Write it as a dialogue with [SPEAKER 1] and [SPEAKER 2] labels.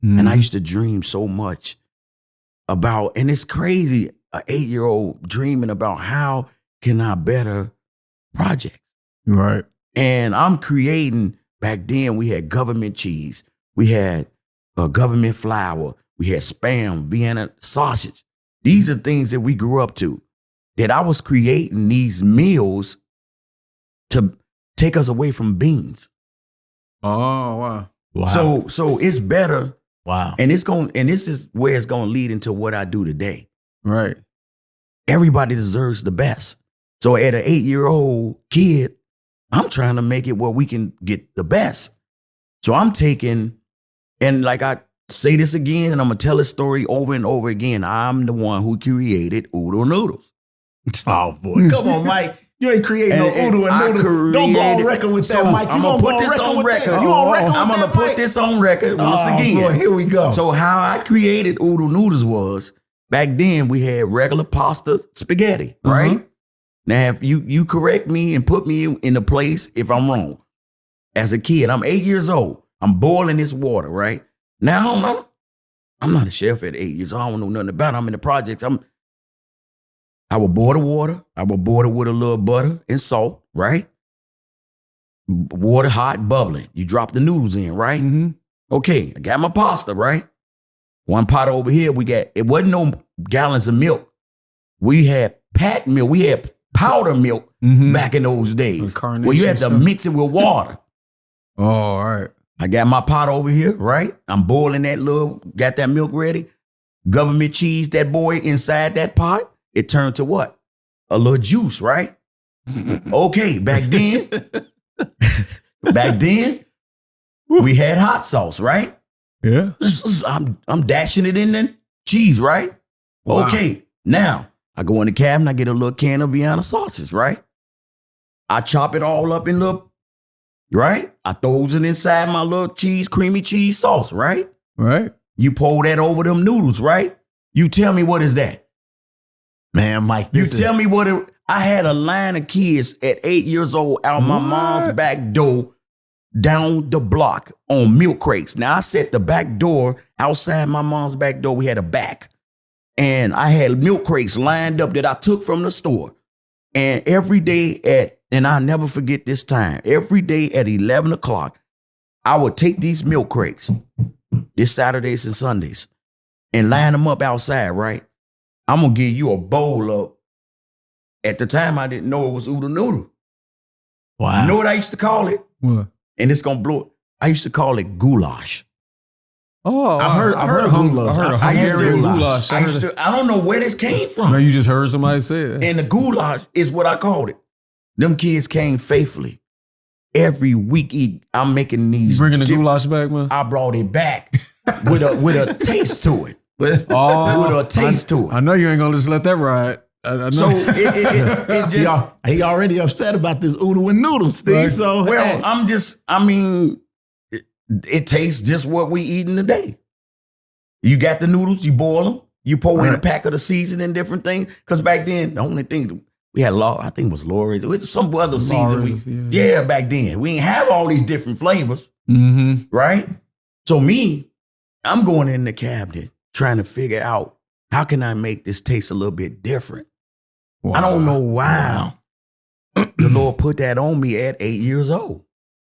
[SPEAKER 1] And I used to dream so much about, and it's crazy, an 8-year-old dreaming about how can I better projects.
[SPEAKER 2] Right.
[SPEAKER 1] And I'm creating, back then we had government cheese, we had government flour, we had Spam, Vienna sausage. These are things that we grew up to, that I was creating these meals to take us away from beans.
[SPEAKER 3] Oh, wow.
[SPEAKER 1] So it's better.
[SPEAKER 2] Wow.
[SPEAKER 1] And this is where it's going to lead into what I do today.
[SPEAKER 3] Right.
[SPEAKER 1] Everybody deserves the best. So at an 8-year-old kid, I'm trying to make it where we can get the best. So I'm taking, and like I say this again, and I'm going to tell this story over and over again. I'm the one who created Oodle Noodles.
[SPEAKER 2] Oh, boy. Come on, Mike. You ain't creating no Oodle and Noodle. Don't go on record with that, Mike.
[SPEAKER 1] I'm going to put this on record. I'm going to put this on record once again.
[SPEAKER 2] Boy, here we go.
[SPEAKER 1] So how I created Oodle Noodles was, back then we had regular pasta spaghetti, right? Now, if you correct me and put me in the place if I'm wrong. As a kid, I'm 8 years old. I'm boiling this water, right? Now, I'm not a chef at 8 years old. I don't know nothing about it. I'm in the projects. I will boil the water. I will boil it with a little butter and salt, right? Water hot, bubbling. You drop the noodles in, right? Okay, I got my pasta, right? One pot over here, it wasn't no gallons of milk. We had pat milk. We had powder milk back in those days. Where you had to mix it with water.
[SPEAKER 3] Oh, all right.
[SPEAKER 1] I got my pot over here, right? I'm boiling got that milk ready. Government cheese, that boy inside that pot, it turned to what? A little juice, right? Okay, back then, we had hot sauce, right?
[SPEAKER 3] Yeah.
[SPEAKER 1] I'm dashing it in the cheese, right? Wow. Okay, now I go in the cabinet, I get a little can of Vienna sausage, right? I chop it all up in little, right? I throws it inside my little creamy cheese sauce, right?
[SPEAKER 3] Right.
[SPEAKER 1] You pour that over them noodles, right? You tell me what is that?
[SPEAKER 2] Man, Mike,
[SPEAKER 1] tell me I had a line of kids at 8 years old out my mom's back door down the block on milk crates. Now I set the back door outside my mom's back door. We had a back. And I had milk crates lined up that I took from the store. And every day and I'll never forget this time, every day at 11 o'clock, I would take these milk crates, this Saturdays and Sundays, and line them up outside, right? I'm going to give you a bowl of, at the time, I didn't know it was Oodle Noodle.
[SPEAKER 2] Wow.
[SPEAKER 1] You know what I used to call it?
[SPEAKER 3] What?
[SPEAKER 1] And it's going to blow. I used to call it goulash.
[SPEAKER 3] Oh,
[SPEAKER 2] I've heard goulash.
[SPEAKER 1] I don't know where this came from.
[SPEAKER 3] No, you just heard somebody say it.
[SPEAKER 1] And the goulash is what I called it. Them kids came faithfully. Every week, I'm making these.
[SPEAKER 3] You bringing the goulash back, man?
[SPEAKER 1] I brought it back with a taste to it.
[SPEAKER 3] Oh,
[SPEAKER 1] with a taste to it.
[SPEAKER 3] I know you ain't gonna just let that ride. I know.
[SPEAKER 1] So it just
[SPEAKER 2] he already upset about this Oodle and Noodles, Steve. Right. So
[SPEAKER 1] it tastes just what we eating today. You got the noodles, you boil them, you pour in a pack of the seasoning and different things. Because back then, the only thing we had, I think it was Lori. It was some other season. Yeah, back then. We didn't have all these different flavors, right? So I'm going in the cabinet trying to figure out how can I make this taste a little bit different. Wow. I don't know why the Lord put that on me at 8 years old.